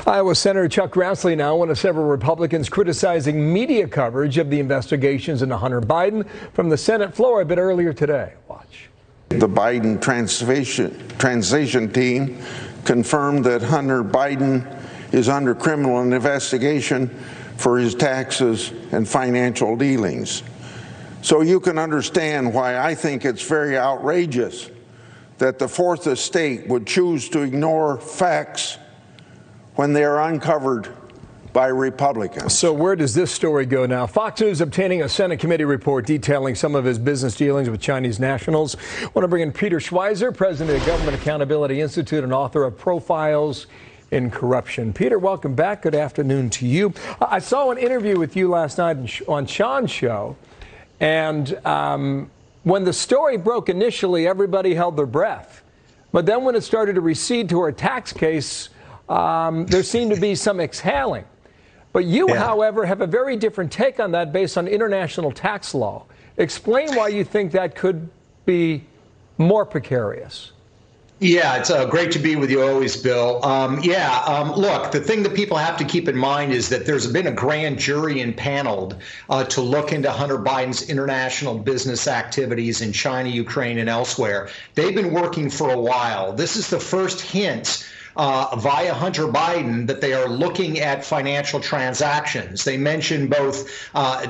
Iowa Senator Chuck Grassley now, one of several Republicans criticizing media coverage of the investigations into Hunter Biden from the Senate floor a bit earlier today. Watch. The Biden transition team confirmed that Hunter Biden is under criminal investigation for his taxes and financial dealings. So you can understand why I think it's very outrageous that the Fourth Estate would choose to ignore facts when they are uncovered by Republicans. So where does this story go now? Fox News obtaining a Senate committee report detailing some of his business dealings with Chinese nationals. I want to bring in Peter Schweizer, president of the Government Accountability Institute and author of Profiles in Corruption. Peter, welcome back. Good afternoon to you. I saw an interview with you last night on Sean's show, and when the story broke initially, everybody held their breath. But then when it started to recede to her tax case, there seemed to be some exhaling. But you, however, have a very different take on that based on international tax law. Explain why you think that could be more precarious. Yeah, it's great to be with you always, Bill. Look, the thing that people have to keep in mind is that there's been a grand jury impaneled to look into Hunter Biden's international business activities in China, Ukraine, and elsewhere. They've been working for a while. This is the first hint via Hunter Biden that they are looking at financial transactions. They mention both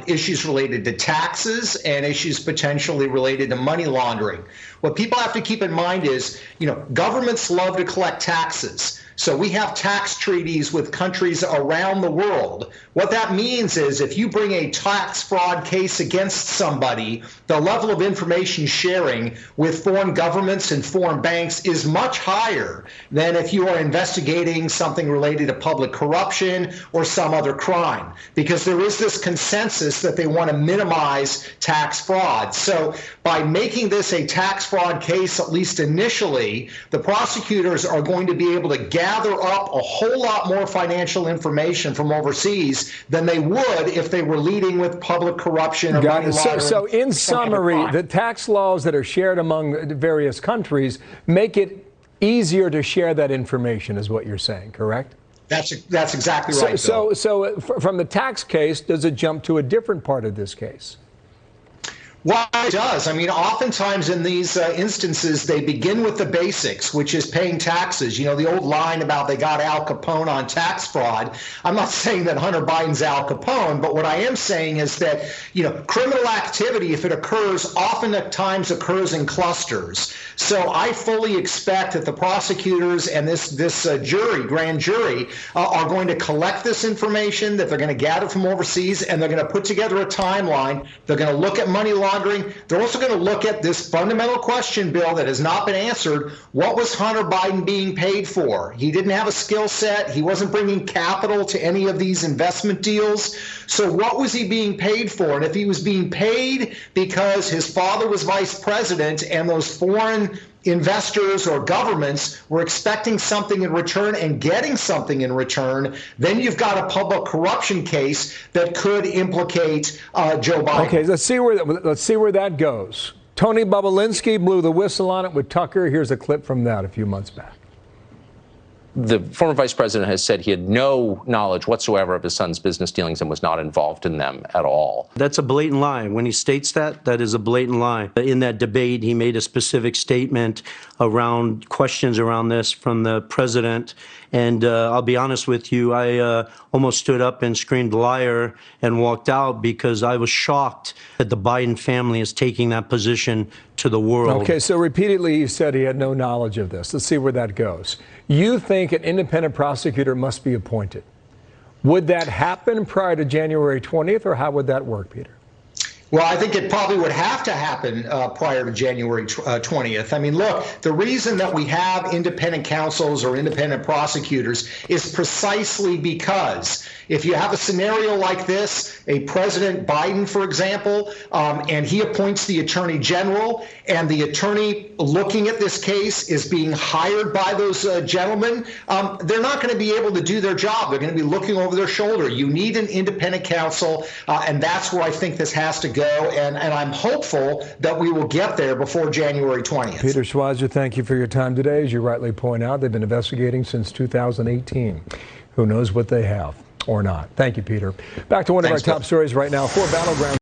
issues related to taxes and issues potentially related to money laundering. What people have to keep in mind is, governments love to collect taxes. So we have tax treaties with countries around the world. What that means is if you bring a tax fraud case against somebody, the level of information sharing with foreign governments and foreign banks is much higher than if you are investigating something related to public corruption or some other crime, because there is this consensus that they want to minimize tax fraud. So by making this a tax fraud case, at least initially, the prosecutors are going to be able to gather up a whole lot more financial information from overseas than they would if they were leading with public corruption or money laundering. So in summary, the tax laws that are shared among various countries make it easier to share that information, is what you're saying, correct? That's exactly right. So from the tax case, does it jump to a different part of this case? Well, it does. I mean, oftentimes in these instances, they begin with the basics, which is paying taxes. The old line about they got Al Capone on tax fraud. I'm not saying that Hunter Biden's Al Capone, but what I am saying is that, criminal activity, if it occurs, oftentimes occurs in clusters. So I fully expect that the prosecutors and this grand jury, are going to collect this information that they're going to gather from overseas, and they're going to put together a timeline. They're going to look at money laundering. They're also going to look at this fundamental question, Bill, that has not been answered. What was Hunter Biden being paid for? He didn't have a skill set. He wasn't bringing capital to any of these investment deals. So what was he being paid for? And if he was being paid because his father was vice president and those foreign investors or governments were expecting something in return and getting something in return, then you've got a public corruption case that could implicate Joe Biden. Okay, let's see where that goes. Tony Bobulinski blew the whistle on it with Tucker. Here's a clip from that a few months back. The former vice president has said he had no knowledge whatsoever of his son's business dealings and was not involved in them at all. That's a blatant lie. When he states that is a blatant lie. In that debate, he made a specific statement around questions around this from the president. And I'll be honest with you, I almost stood up and screamed liar and walked out because I was shocked that the Biden family is taking that position to the world. Okay, so repeatedly you said he had no knowledge of this. Let's see where that goes. You think an independent prosecutor must be appointed. Would that happen prior to January 20th, or how would that work, Peter? Well, I think it probably would have to happen prior to January 20th. I mean, look, the reason that we have independent counsels or independent prosecutors is precisely because if you have a scenario like this, a President Biden, for example, and he appoints the attorney general, and the attorney looking at this case is being hired by those gentlemen, they're not going to be able to do their job. They're going to be looking over their shoulder. You need an independent counsel, and that's where I think this has to go, and I'm hopeful that we will get there before January 20th. Peter Schweizer, thank you for your time today. As you rightly point out, they've been investigating since 2018. Who knows what they have or not. Thank you, Peter. Back to one of our top stories right now. 4 battleground